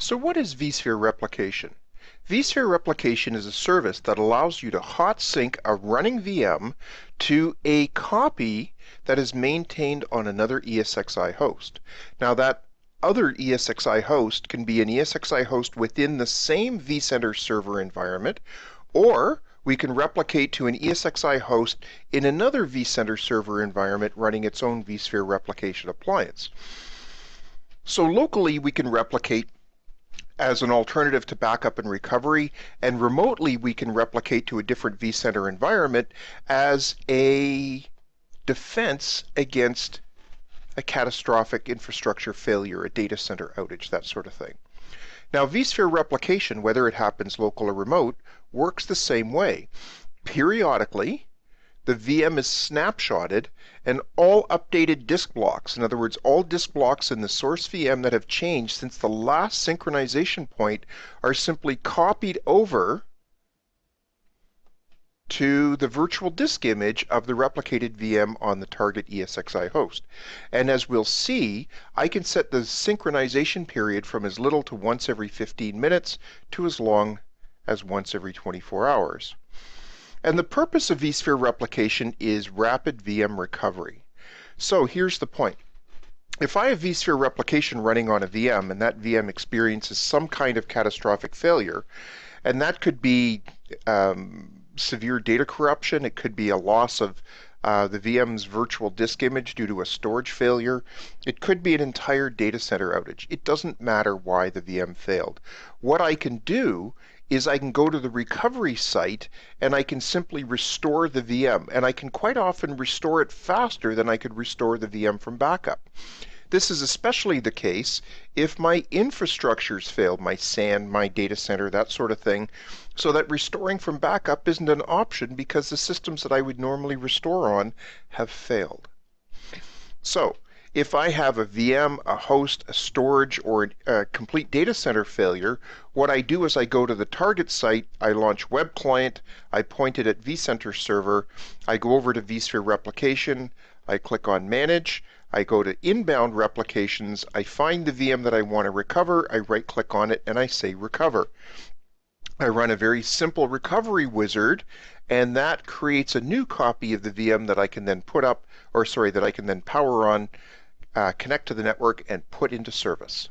So what is vSphere Replication? vSphere Replication is a service that allows you to hot sync a running VM to a copy that is maintained on another ESXi host. Now that other ESXi host can be an ESXi host within the same vCenter server environment, or we can replicate to an ESXi host in another vCenter server environment running its own vSphere Replication appliance. So locally we can replicate as an alternative to backup and recovery, and remotely we can replicate to a different vCenter environment as a defense against a catastrophic infrastructure failure, a data center outage, that sort of thing. Now vSphere replication, whether it happens local or remote, works the same way. Periodically, the VM is snapshotted and all updated disk blocks, in other words, all disk blocks in the source VM that have changed since the last synchronization point, are simply copied over to the virtual disk image of the replicated VM on the target ESXi host. And as we'll see, I can set the synchronization period from as little to once every 15 minutes to as long as once every 24 hours. And the purpose of vSphere replication is rapid VM recovery. So here's the point. If I have vSphere replication running on a VM and that VM experiences some kind of catastrophic failure, and that could be severe data corruption, it could be a loss of the VM's virtual disk image due to a storage failure, it could be an entire data center outage. It doesn't matter why the VM failed. What I can do is I can go to the recovery site and I can simply restore the VM, and I can quite often restore it faster than I could restore the VM from backup. This is especially the case if my infrastructure's failed, my SAN, my data center, that sort of thing, so that restoring from backup isn't an option because the systems that I would normally restore on have failed. So if I have a VM, a host, a storage, or a complete data center failure, what I do is I go to the target site, I launch web client, I point it at vCenter server, I go over to vSphere replication, I click on manage, I go to inbound replications, I find the VM that I want to recover, I right click on it and I say recover. I run a very simple recovery wizard, and that creates a new copy of the VM that I can then put up, or sorry, that I can then power on, connect to the network and put into service.